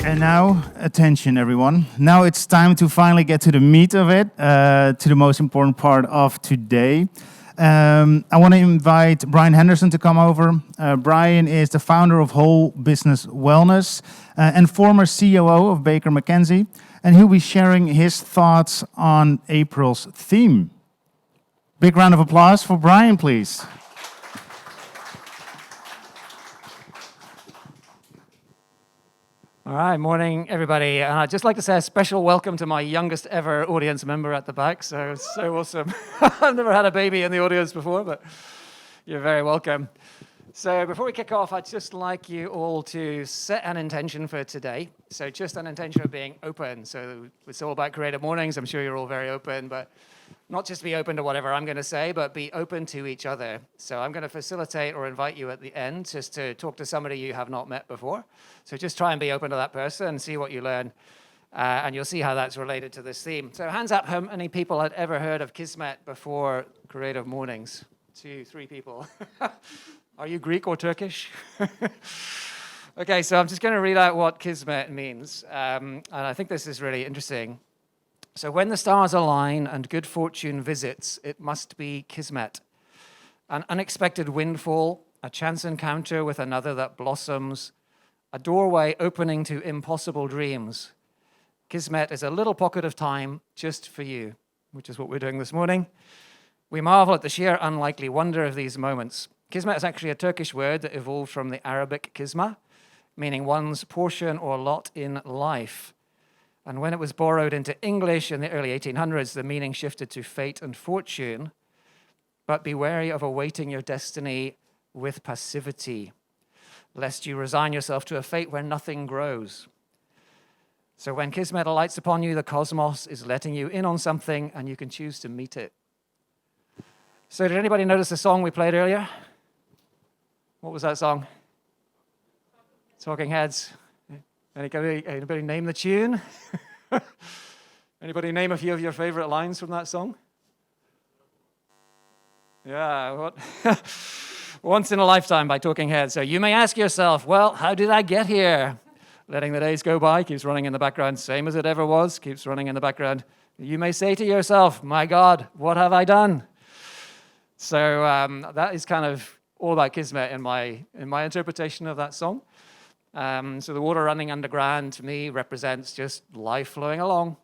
And now, attention everyone. Now it's time to finally get to the meat of it, to the most important part of today. I want to invite Brian Henderson to come over. Brian is the founder of Whole Business Wellness and former COO of Baker McKenzie, and he'll be sharing his thoughts on April's theme. Big round of applause for Brian, please. All right, morning, everybody. I'd just like to say a special welcome to my youngest ever audience member at the back. So awesome. I've never had a baby in the audience before, but you're very welcome. So before we kick off, I'd just like you all to set an intention for today. So just an intention of being open. So it's all about Creative Mornings. I'm sure you're all very open, but not just be open to whatever I'm going to say, but be open to each other. So I'm going to facilitate or invite you at the end just to talk to somebody you have not met before. So just try and be open to that person and see what you learn. And you'll see how that's related to this theme. So hands up, how many people had ever heard of Kismet before Creative Mornings? 2, 3 people. Are you Greek or Turkish? Okay, so I'm just going to read out what Kismet means. And I think this is really interesting. So when the stars align and good fortune visits, it must be Kismet. An unexpected windfall, a chance encounter with another that blossoms, a doorway opening to impossible dreams. Kismet is a little pocket of time just for you, which is what we're doing this morning. We marvel at the sheer unlikely wonder of these moments. Kismet is actually a Turkish word that evolved from the Arabic kisma, meaning one's portion or lot in life. And when it was borrowed into English in the early 1800s, the meaning shifted to fate and fortune. But be wary of awaiting your destiny with passivity, lest you resign yourself to a fate where nothing grows. So when Kismet alights upon you, the cosmos is letting you in on something, and you can choose to meet it. So did anybody notice the song we played earlier? What was that song? Talking Heads. Anybody name the tune? Anybody name a few of your favorite lines from that song? Yeah, what? Once in a Lifetime by Talking Heads. So you may ask yourself, well, how did I get here? Letting the days go by keeps running in the background, same as it ever was, keeps running in the background. You may say to yourself, my God, what have I done? So that is kind of all about Kismet in my interpretation of that song. So the water running underground to me represents just life flowing along.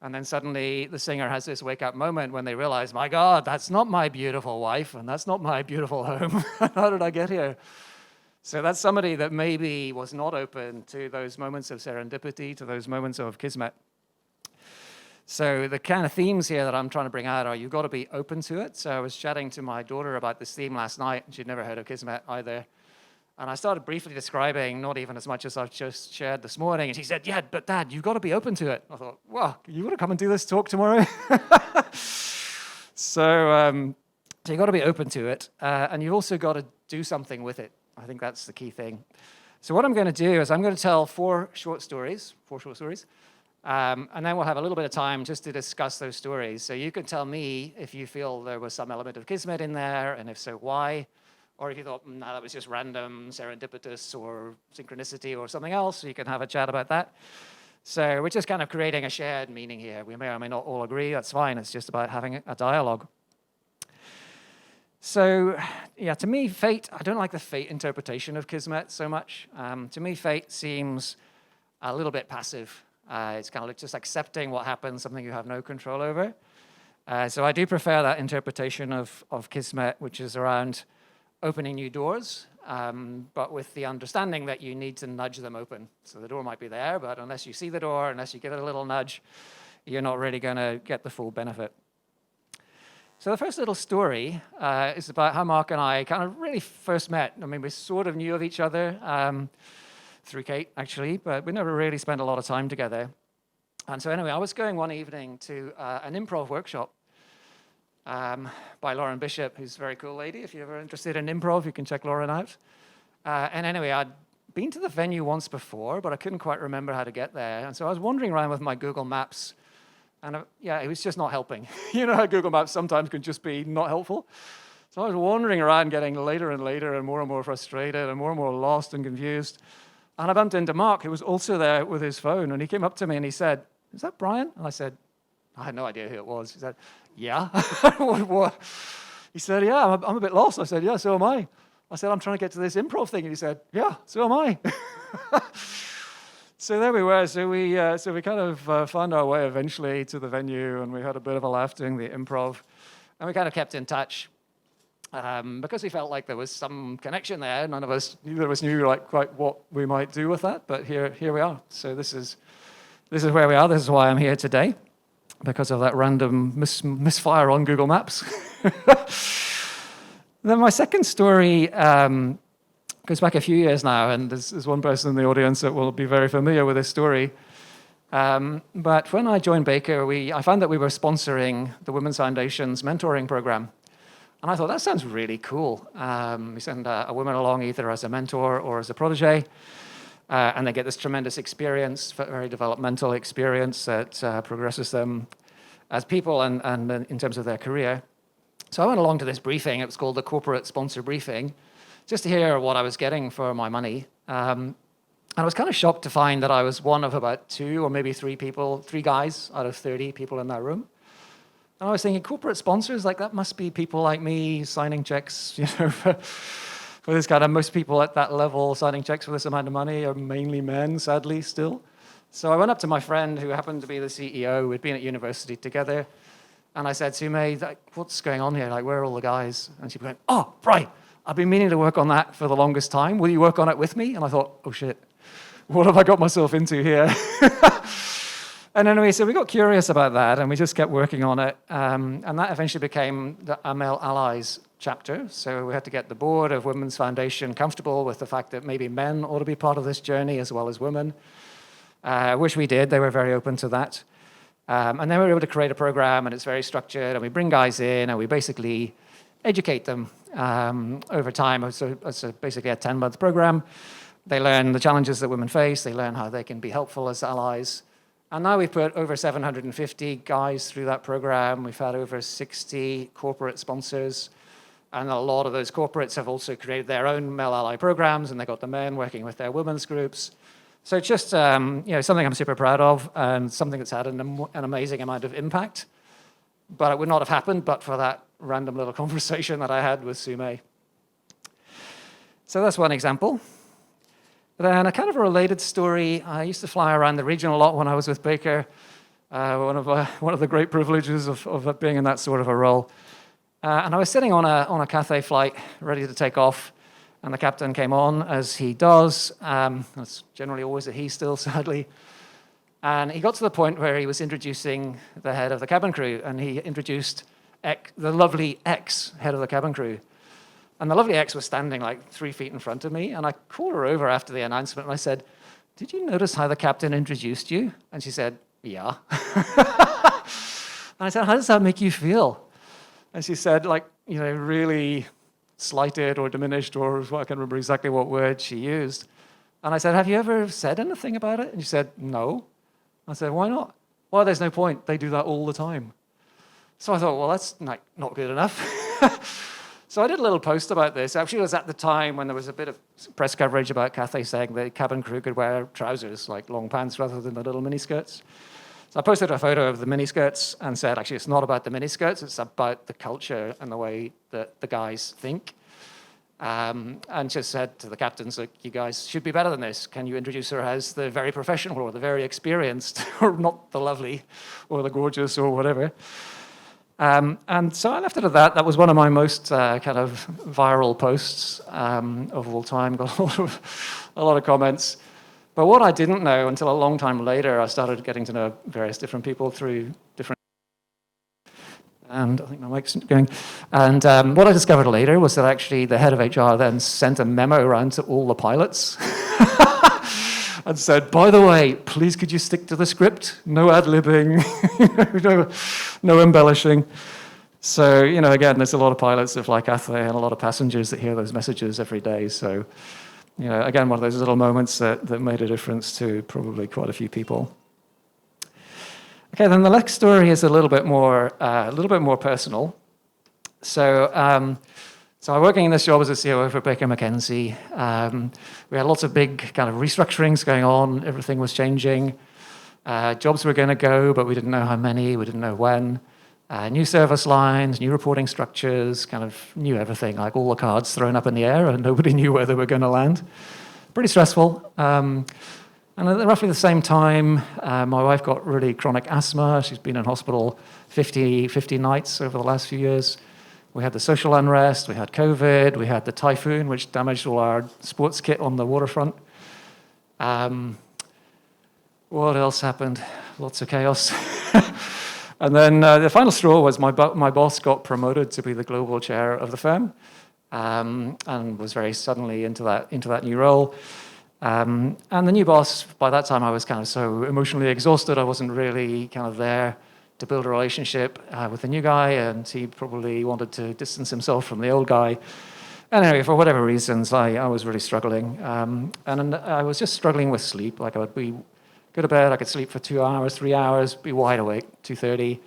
And then suddenly the singer has this wake-up moment when they realize, my God, that's not my beautiful wife, and that's not my beautiful home. How did I get here? So that's somebody that maybe was not open to those moments of serendipity, to those moments of Kismet. So the kind of themes here that I'm trying to bring out are you've got to be open to it. So I was chatting to my daughter about this theme last night, and she'd never heard of Kismet either. And I started briefly describing, not even as much as I've just shared this morning. And she said, yeah, but Dad, you've got to be open to it. I thought, well, you want to come and do this talk tomorrow? So you've got to be open to it. And you've also got to do something with it. I think that's the key thing. So what I'm going to do is I'm going to tell 4 short stories. And then we'll have a little bit of time just to discuss those stories. So you can tell me if you feel there was some element of Kismet in there, and if so, why? Or if you thought, no, that was just random, serendipitous, or synchronicity, or something else, so you can have a chat about that. So we're just kind of creating a shared meaning here. We may or may not all agree. That's fine. It's just about having a dialogue. So, yeah, to me, fate, I don't like the fate interpretation of Kismet so much. To me, fate seems a little bit passive. It's kind of like just accepting what happens, something you have no control over. So I do prefer that interpretation of Kismet, which is around opening new doors, but with the understanding that you need to nudge them open. So the door might be there, but unless you see the door, unless you give it a little nudge, you're not really going to get the full benefit. So the first little story is about how Mark and I kind of really first met. I mean, we sort of knew of each other through Kate, actually, but we never really spent a lot of time together. And so anyway, I was going one evening to an improv workshop by Lauren Bishop, who's a very cool lady. If you're ever interested in improv, you can check Lauren out. And anyway, I'd been to the venue once before, but I couldn't quite remember how to get there. And so I was wandering around with my Google Maps, and it was just not helping. You know how Google Maps sometimes can just be not helpful? So I was wandering around getting later and later and more frustrated and more lost and confused. And I bumped into Mark, who was also there with his phone, and he came up to me and he said, "Is that Brian?" And I said, I had no idea who it was. He said, "Yeah." What? He said, "Yeah, I'm a bit lost." I said, "Yeah, so am I." I said, "I'm trying to get to this improv thing." And he said, "Yeah, so am I." So there we were. So we kind of found our way eventually to the venue, and we had a bit of a laugh doing the improv. And we kind of kept in touch because we felt like there was some connection there. Neither of us knew like quite what we might do with that, but here we are. So this is where we are. This is why I'm here today, because of that random misfire on Google Maps. Then my second story goes back a few years now, and there's one person in the audience that will be very familiar with this story. But when I joined Baker, I found that we were sponsoring the Women's Foundation's mentoring program. And I thought, that sounds really cool. We send a woman along either as a mentor or as a protege, and they get this tremendous experience, very developmental experience that progresses them as people and in terms of their career. So I went along to this briefing. It was called the Corporate Sponsor Briefing, just to hear what I was getting for my money. And I was kind of shocked to find that I was one of about 2 or maybe 3 guys out of 30 people in that room. And I was thinking, corporate sponsors, like that must be people like me signing checks, for this kind of, most people at that level signing checks for this amount of money are mainly men, sadly, still. So I went up to my friend who happened to be the CEO. We'd been at university together. And I said, "Sume, like, what's going on here? Like, where are all the guys?" And she went, "Oh, right. I've been meaning to work on that for the longest time. Will you work on it with me?" And I thought, oh shit, what have I got myself into here? And anyway, so we got curious about that, and we just kept working on it. And that eventually became the Male Allies chapter. So we had to get the board of Women's Foundation comfortable with the fact that maybe men ought to be part of this journey as well as women, which we did. They were very open to that. And then we were able to create a program, and it's very structured, and we bring guys in, and we basically educate them over time. So it's basically a 10-month program. They learn the challenges that women face. They learn how they can be helpful as allies. And now we've put over 750 guys through that program. We've had over 60 corporate sponsors. And a lot of those corporates have also created their own male ally programs, and they got the men working with their women's groups. So it's just something I'm super proud of, and something that's had an amazing amount of impact. But it would not have happened but for that random little conversation that I had with Sume. So that's one example. Then a kind of a related story. I used to fly around the region a lot when I was with Baker. One of the great privileges of being in that sort of a role. And I was sitting on a Cathay flight, ready to take off, and the captain came on, as he does. That's generally always a he still, sadly. And he got to the point where he was introducing the head of the cabin crew, and he introduced the lovely ex-head of the cabin crew. And the lovely ex was standing like 3 feet in front of me, and I called her over after the announcement, and I said, "Did you notice how the captain introduced you?" And she said, "Yeah." And I said, "How does that make you feel?" And she said, really slighted or diminished, or I can't remember exactly what word she used. And I said, "Have you ever said anything about it?" And she said, "No." I said, "Why not?" "Well, there's no point. They do that all the time." So I thought, well, that's not good enough. So I did a little post about this. Actually, it was at the time when there was a bit of press coverage about Cathay saying the cabin crew could wear trousers, like long pants, rather than the little miniskirts. So I posted a photo of the miniskirts and said, actually, it's not about the miniskirts, it's about the culture and the way that the guys think. And just said to the captains, look, you guys should be better than this. Can you introduce her as the very professional or the very experienced, or not the lovely or the gorgeous or whatever? And so I left it at that. That was one of my most kind of viral posts of all time. Got a lot of comments. But what I didn't know until a long time later, I started getting to know various different people through different... And I think my mic's going. And what I discovered later was that actually the head of HR then sent a memo around to all the pilots and said, by the way, please could you stick to the script? No ad-libbing, no embellishing. So, again, there's a lot of pilots that fly Cathay and a lot of passengers that hear those messages every day. So, again, one of those little moments that made a difference to probably quite a few people. Okay, then the next story is a little bit more personal. So So I'm working in this job as a COO for Baker McKenzie. We had lots of big kind of restructurings going on. Everything was changing. Jobs were going to go, but we didn't know how many. We didn't know when. New service lines, new reporting structures, kind of new everything, like all the cards thrown up in the air, and nobody knew where they were going to land. Pretty stressful. And at roughly the same time, my wife got really chronic asthma. She's been in hospital 50 nights over the last few years. We had the social unrest, we had COVID, we had the typhoon, which damaged all our sports kit on the waterfront. What else happened? Lots of chaos. And then the final straw was my boss got promoted to be the global chair of the firm, and was very suddenly into that new role. And the new boss, by that time I was kind of so emotionally exhausted, I wasn't really kind of there to build a relationship with the new guy, and he probably wanted to distance himself from the old guy. And anyway, for whatever reasons, I was really struggling. And I was just struggling with sleep. Like I would go to bed, I could sleep for 2 hours, 3 hours, be wide awake, 2:30,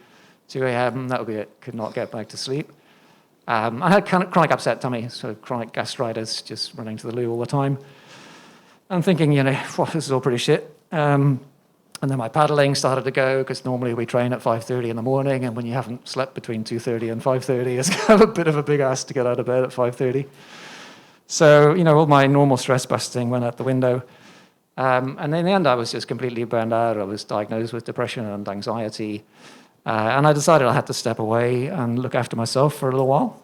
2 a.m., that would be it. Could not get back to sleep. I had kind of chronic upset tummy, so chronic gastritis, just running to the loo all the time. I'm thinking, this is all pretty shit. And then my paddling started to go, because normally we train at 5:30 in the morning, and when you haven't slept between 2:30 and 5:30, it's kind of a bit of a big ask to get out of bed at 5:30. So, all my normal stress busting went out the window. And in the end, I was just completely burned out. I was diagnosed with depression and anxiety. And I decided I had to step away and look after myself for a little while.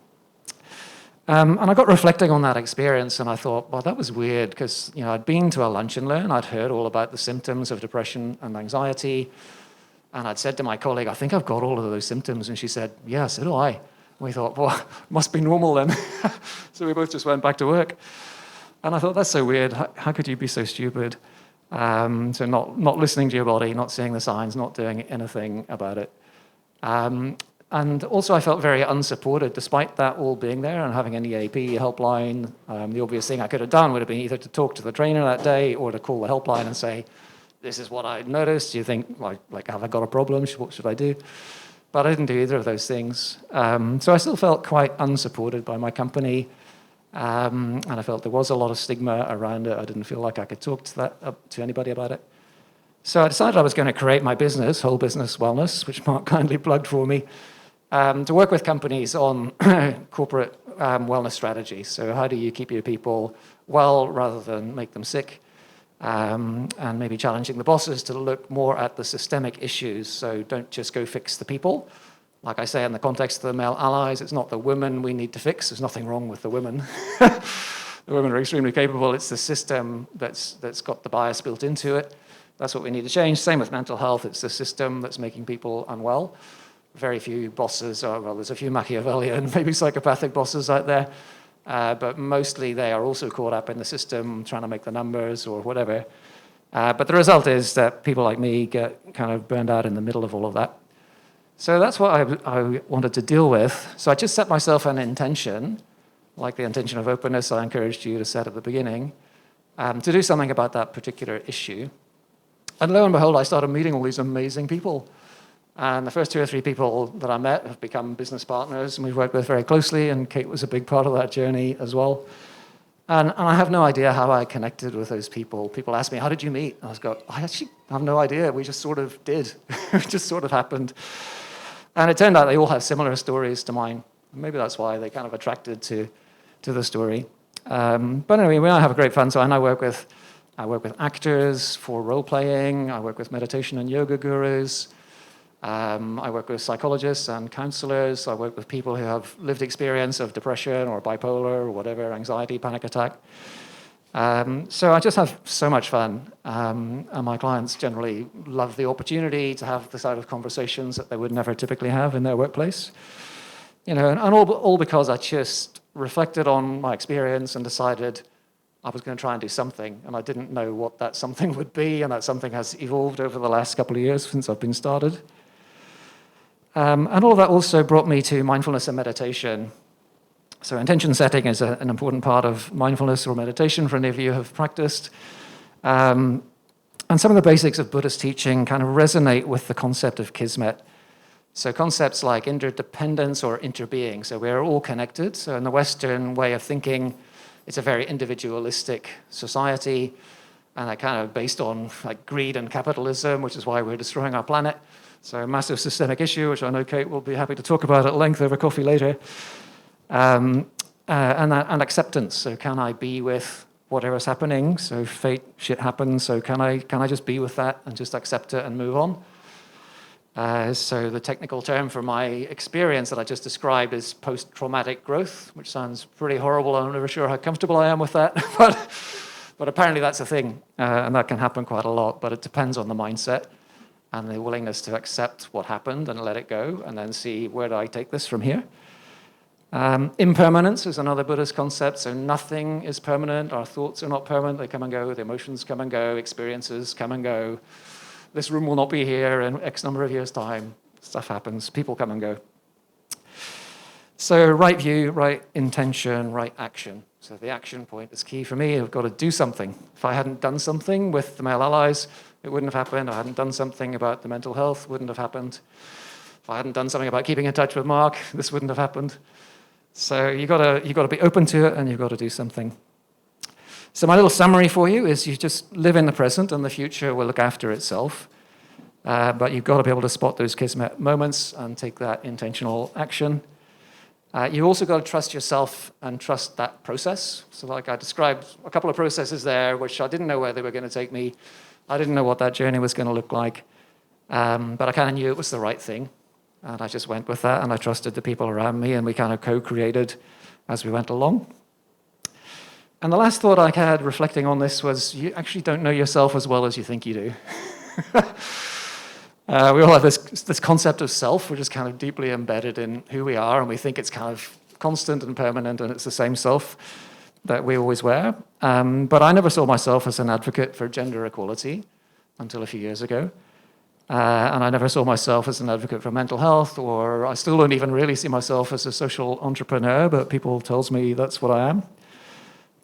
And I got reflecting on that experience, and I thought, well, that was weird, because I'd been to a lunch and learn. I'd heard all about the symptoms of depression and anxiety. And I'd said to my colleague, I think I've got all of those symptoms. And she said, yeah, so do I. We thought, well, must be normal then. So we both just went back to work. And I thought, that's so weird. How could you be so stupid? So not listening to your body, not seeing the signs, not doing anything about it. And also I felt very unsupported, despite that all being there and having an EAP helpline. The obvious thing I could have done would have been either to talk to the trainer that day or to call the helpline and say, this is what I noticed. Do you think, like have I got a problem? What should I do? But I didn't do either of those things. So I still felt quite unsupported by my company. And I felt there was a lot of stigma around it. I didn't feel like I could talk to anybody about it. So I decided I was going to create my business, Whole Business Wellness, which Mark kindly plugged for me, to work with companies on corporate wellness strategies. So how do you keep your people well rather than make them sick? And maybe challenging the bosses to look more at the systemic issues. So don't just go fix the people. Like I say, in the context of the male allies, it's not the women we need to fix. There's nothing wrong with the women. The women are extremely capable. It's the system that's got the bias built into it. That's what we need to change. Same with mental health. It's the system that's making people unwell. Very few bosses there's a few Machiavellian, maybe psychopathic bosses out there. But mostly they are also caught up in the system, trying to make the numbers or whatever. But the result is that people like me get kind of burned out in the middle of all of that. So that's what I wanted to deal with. So I just set myself an intention, like the intention of openness I encouraged you to set at the beginning, to do something about that particular issue. And lo and behold, I started meeting all these amazing people. And the first 2 or 3 people that I met have become business partners, and we've worked with very closely, and Kate was a big part of that journey as well. And I have no idea how I connected with those people. People ask me, how did you meet? And I actually have no idea. We just sort of did. It just sort of happened. And it turned out they all have similar stories to mine. Maybe that's why they kind of attracted to the story. But anyway, we all have a great fun. So I work with actors for role-playing. I work with meditation and yoga gurus. I work with psychologists and counselors. I work with people who have lived experience of depression or bipolar or whatever, anxiety, panic attack. So I just have so much fun. And my clients generally love the opportunity to have the sort of conversations that they would never typically have in their workplace. And all because I just reflected on my experience and decided I was going to try and do something, and I didn't know what that something would be, and that something has evolved over the last couple of years since I've been started. And all of that also brought me to mindfulness and meditation. So intention setting is an important part of mindfulness or meditation for any of you who have practiced. And some of the basics of Buddhist teaching kind of resonate with the concept of Kismet. So concepts like interdependence or interbeing. So we're all connected. So in the Western way of thinking, it's a very individualistic society, and that kind of based on like greed and capitalism, which is why we're destroying our planet. So a massive systemic issue, which I know Kate will be happy to talk about at length over coffee later. And acceptance. So can I be with whatever's happening? So fate, shit happens. So can I just be with that and just accept it and move on? So the technical term for my experience that I just described is post-traumatic growth, which sounds pretty horrible. I'm never sure how comfortable I am with that, but apparently that's a thing, and that can happen quite a lot. But it depends on the mindset and the willingness to accept what happened and let it go, and then see where do I take this from here. Impermanence is another Buddhist concept. So nothing is permanent. Our thoughts are not permanent. They come and go. The emotions come and go. Experiences come and go. This room will not be here in X number of years' time. Stuff happens. People come and go. So right view, right intention, right action. So the action point is key for me. I've got to do something. If I hadn't done something with the male allies, it wouldn't have happened. I hadn't done something about the mental health, wouldn't have happened. If I hadn't done something about keeping in touch with Mark, this wouldn't have happened. So you got to be open to it, and you've got to do something. So my little summary for you is you just live in the present, and the future will look after itself. But you've got to be able to spot those Kismet moments and take that intentional action. You also got to trust yourself and trust that process. So like I described a couple of processes there, which I didn't know where they were going to take me. I didn't know what that journey was going to look like. But I kind of knew it was the right thing. And I just went with that, and I trusted the people around me, and we kind of co-created as we went along. And the last thought I had reflecting on this was you actually don't know yourself as well as you think you do. We all have this concept of self, which is kind of deeply embedded in who we are, and we think it's kind of constant and permanent, and it's the same self that we always wear. But I never saw myself as an advocate for gender equality until a few years ago. And I never saw myself as an advocate for mental health, or I still don't even really see myself as a social entrepreneur, but people tells me that's what I am.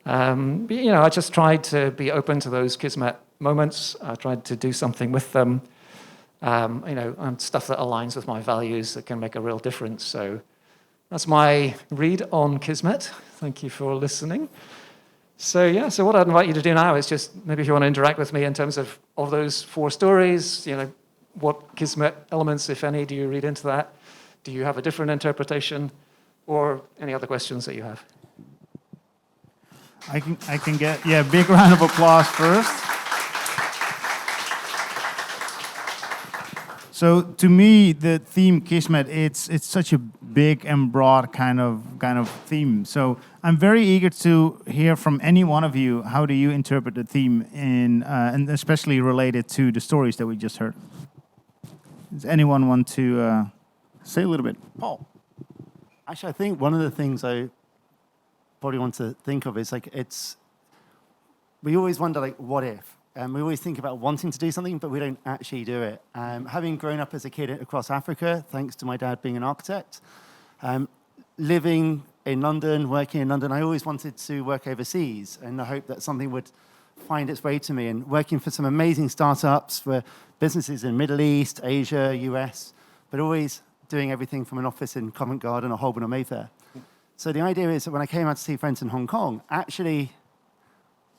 But, I just tried to be open to those Kismet moments. I tried to do something with them, and stuff that aligns with my values that can make a real difference. So that's my read on Kismet. Thank you for listening. So what I'd invite you to do now is just maybe if you want to interact with me in terms of those 4 stories, what Kismet elements, if any, do you read into that? Do you have a different interpretation, or any other questions that you have? I can get big round of applause first. So to me, the theme Kismet, it's such a big and broad kind of theme. So I'm very eager to hear from any one of you. How do you interpret the theme and especially related to the stories that we just heard? Does anyone want to say a little bit? Paul. Actually, I think one of the things I probably want to think of is we always wonder what if? We always think about wanting to do something, but we don't actually do it. Having grown up as a kid across Africa, thanks to my dad being an architect, living in London, working in London, I always wanted to work overseas in the hope that something would find its way to me. And working for some amazing startups for businesses in Middle East, Asia, US, but always doing everything from an office in Covent Garden or Holborn or Mayfair. So the idea is that when I came out to see friends in Hong Kong, actually,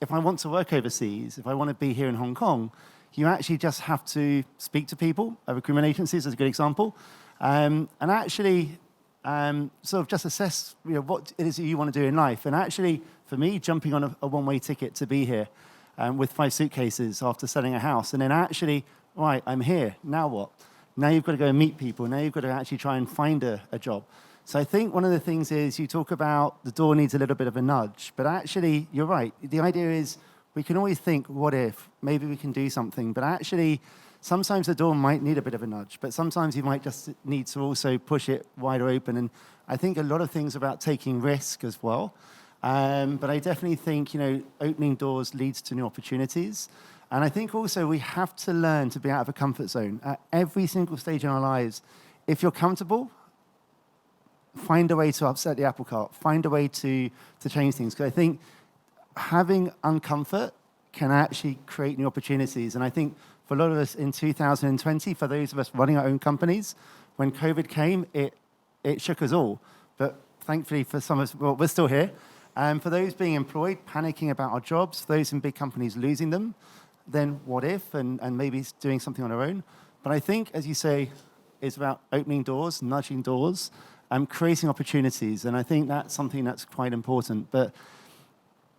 if I want to work overseas, if I want to be here in Hong Kong, you actually just have to speak to people. Recruitment agencies is a good example. And actually sort of just assess what it is that you want to do in life. And actually, for me, jumping on a one-way ticket to be here with 5 suitcases after selling a house. And then actually, right, I'm here. Now what? Now you've got to go and meet people. Now you've got to actually try and find a job. So I think one of the things is you talk about the door needs a little bit of a nudge. But actually, you're right. The idea is we can always think, what if? Maybe we can do something. But actually, sometimes the door might need a bit of a nudge. But sometimes you might just need to also push it wider open. And I think a lot of things about taking risk as well. But I definitely think, opening doors leads to new opportunities. And I think also we have to learn to be out of a comfort zone. At every single stage in our lives, if you're comfortable, find a way to upset the apple cart. Find a way to change things. Because I think having uncomfort can actually create new opportunities. And I think for a lot of us in 2020, for those of us running our own companies, when COVID came, it shook us all. But thankfully for some of us, well, we're still here. And for those being employed, panicking about our jobs, those in big companies losing them, then what if, and maybe doing something on our own. But I think, as you say, it's about opening doors, nudging doors, and creating opportunities. And I think that's something that's quite important. But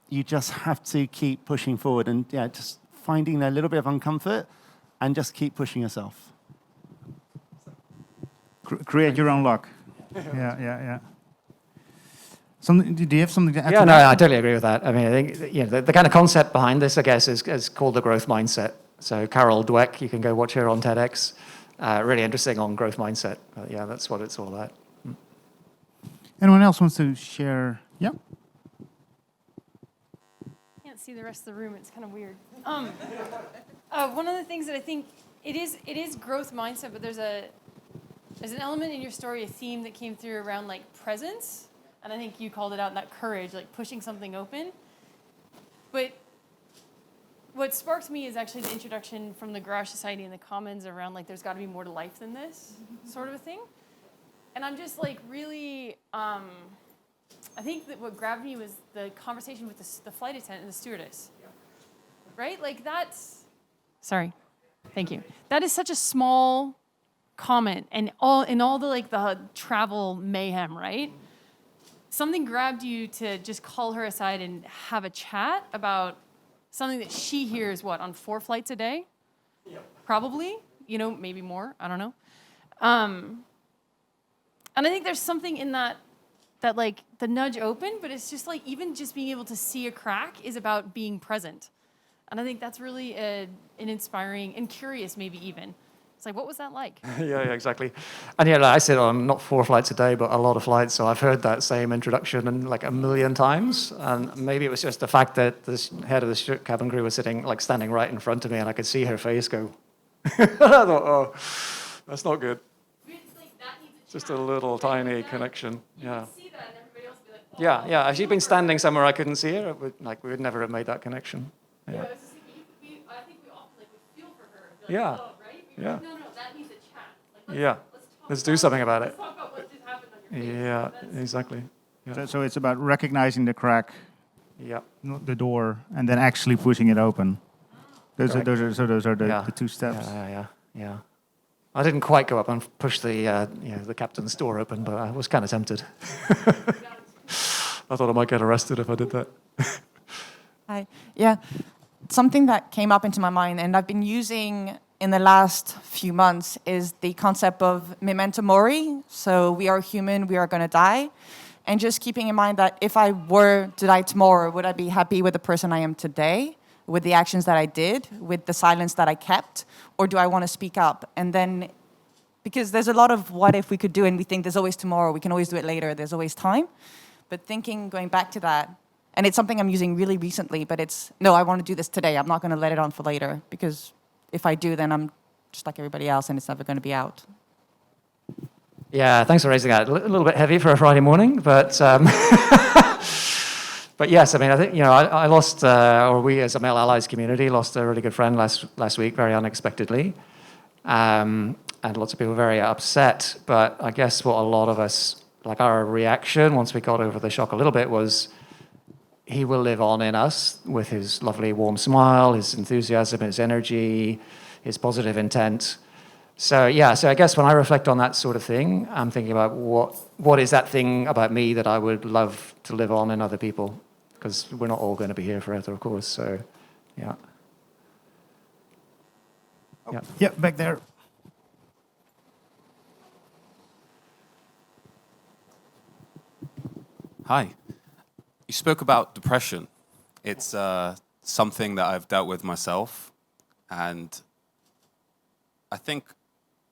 you just have to keep pushing forward and just finding a little bit of uncomfort and just keep pushing yourself. Create your own luck. Yeah. Do you have something to add? Yeah, to no, that? I totally agree with that. I mean, I think the kind of concept behind this, I guess, is called the growth mindset. So Carol Dweck, you can go watch her on TEDx. Really interesting on growth mindset. Yeah, that's what it's all about. Anyone else wants to share? Yeah. Can't see the rest of the room. It's kind of weird. One of the things that I think it is growth mindset, but there's an element in your story, a theme that came through around like presence. And I think you called it out, that courage, like pushing something open. But what sparked me is actually the introduction from the Garage Society and the Commons around like there's got to be more to life than this sort of a thing. And I'm just like really, I think that what grabbed me was the conversation with the flight attendant and the stewardess. Right? Like that's, sorry, thank you. That is such a small comment and all the like the travel mayhem, right? Something grabbed you to just call her aside and have a chat about something that she hears, on 4 flights a day? Yep. Probably, maybe more, I don't know. And I think there's something in that like the nudge open, but it's just like even just being able to see a crack is about being present. And I think that's really an inspiring and curious maybe even. It's like, what was that like? Yeah, exactly. And like I said, I'm not 4 flights a day, but a lot of flights. So I've heard that same introduction and like a million times. And maybe it was just the fact that the head of the cabin crew was standing right in front of me, and I could see her face go. I thought, oh, that's not good. It's like that needs a Just a little tiny connection. Yeah. You can see that, and everybody else would be like, oh. Yeah. If she'd been standing somewhere I couldn't see her, we would never have made that connection. Yeah. Yeah. It's just like, I think we often would feel for her. Like, Yeah. oh, right? Yeah. Like, no, that needs a chat. Like, Yeah. Let's do something about it. Let's talk about what just happened on your face. Yeah, That's- exactly. So it's about recognizing the crack, Yeah. the door, and then actually pushing it open. Those are Yeah. the 2 steps. Yeah. I didn't quite go up and push the captain's door open, but I was kind of tempted. I thought I might get arrested if I did that. Hi. Yeah, something that came up into my mind and I've been using in the last few months is the concept of Memento Mori. So we are human, we are going to die. And just keeping in mind that if I were to die tomorrow, would I be happy with the person I am today, with the actions that I did, with the silence that I kept, or do I want to speak up? And then, because there's a lot of what if we could do, and we think there's always tomorrow, we can always do it later, there's always time. But thinking, going back to that, and it's something I'm using really recently, but it's, no, I want to do this today. I'm not going to let it on for later, because if I do, then I'm just like everybody else, and it's never going to be out. Yeah, thanks for raising that. A little bit heavy for a Friday morning, but but yes, I mean, I think I lost, or we as a Male Allies community lost a really good friend last week, very unexpectedly, and lots of people were very upset. But I guess what a lot of us, like our reaction once we got over the shock a little bit, was he will live on in us with his lovely warm smile, his enthusiasm, his energy, his positive intent. So I guess when I reflect on that sort of thing, I'm thinking about what is that thing about me that I would love to live on in other people, because we're not all going to be here forever, of course. So, yeah. Yeah. Yeah, back there. Hi. You spoke about depression. It's something that I've dealt with myself, and I think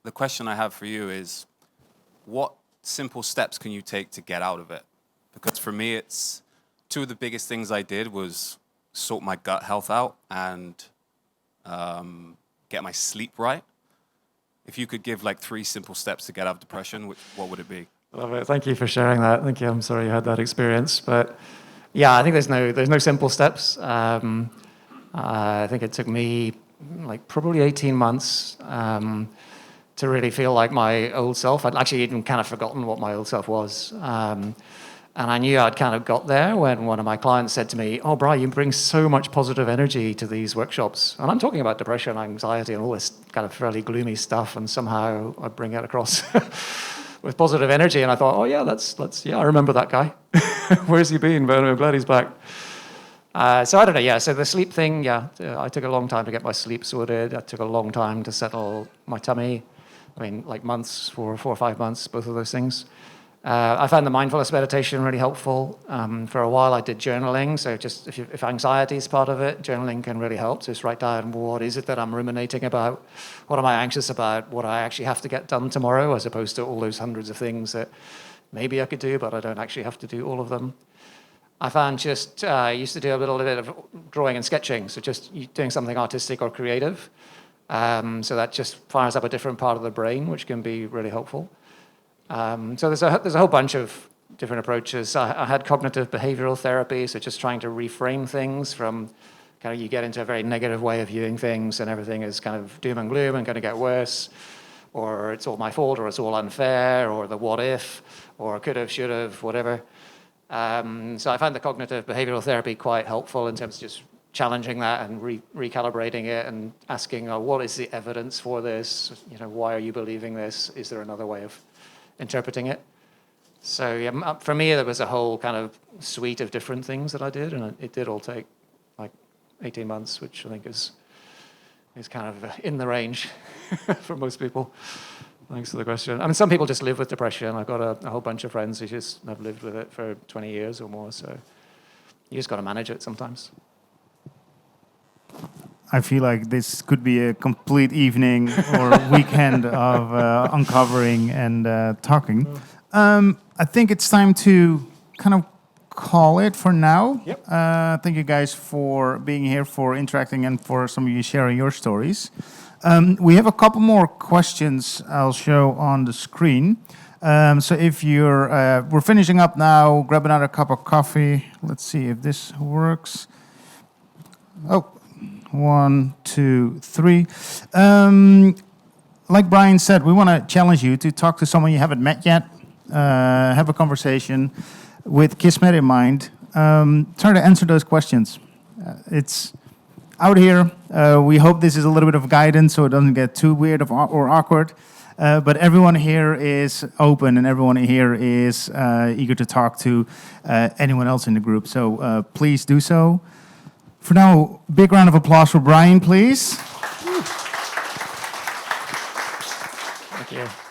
the question I have for you is, what simple steps can you take to get out of it? Because for me, it's 2 of the biggest things I did was sort my gut health out and get my sleep right. If you could give like 3 simple steps to get out of depression, what would it be? Love it. Thank you for sharing that. Thank you. I'm sorry you had that experience, but yeah, I think there's no simple steps. I think it took me like probably 18 months to really feel like my old self. I'd actually even kind of forgotten what my old self was. And I knew I'd kind of got there when one of my clients said to me, "Oh, Brian, you bring so much positive energy to these workshops." And I'm talking about depression, anxiety, and all this kind of fairly gloomy stuff, and somehow I bring it across with positive energy. And I thought, "Oh yeah, yeah, I remember that guy. Where's he been? But I'm glad he's back." So I don't know, yeah. So the sleep thing, yeah, I took a long time to get my sleep sorted. It took a long time to settle my tummy. I mean, like months, 4 or 5 months, both of those things. I found the mindfulness meditation really helpful. For a while, I did journaling. So just if anxiety is part of it, journaling can really help. Just write down, what is it that I'm ruminating about? What am I anxious about? What I actually have to get done tomorrow, as opposed to all those hundreds of things that maybe I could do, but I don't actually have to do all of them. I found I used to do a little bit of drawing and sketching, so just doing something artistic or creative. So that just fires up a different part of the brain, which can be really helpful. So there's a whole bunch of different approaches. I had cognitive behavioral therapy, so just trying to reframe things from kind of you get into a very negative way of viewing things, and everything is kind of doom and gloom and going to get worse, or it's all my fault, or it's all unfair, or the what if, or could have, should have, whatever. So I found the cognitive behavioral therapy quite helpful in terms of just challenging that and recalibrating it and asking, what is the evidence for this? Why are you believing this? Is there another way of interpreting it? So yeah, for me, there was a whole kind of suite of different things that I did, and it did all take like 18 months, which I think is kind of in the range for most people. Thanks for the question. I mean, some people just live with depression. I've got a whole bunch of friends who just have lived with it for 20 years or more, so you just got to manage it sometimes. I feel like this could be a complete evening or weekend of uncovering and talking. I think it's time to kind of call it for now. Yep. Thank you guys for being here, for interacting, and for some of you sharing your stories. We have a couple more questions I'll show on the screen. So if we're finishing up now, grab another cup of coffee. Let's see if this works. Oh. 1, 2, 3. Like Brian said, we want to challenge you to talk to someone you haven't met yet. Have a conversation with Kismet in mind. Try to answer those questions. It's out here. We hope this is a little bit of guidance so it doesn't get too weird or awkward. But everyone here is open, and everyone here is eager to talk to anyone else in the group. So please do so. For now, big round of applause for Brian, please. Thank you.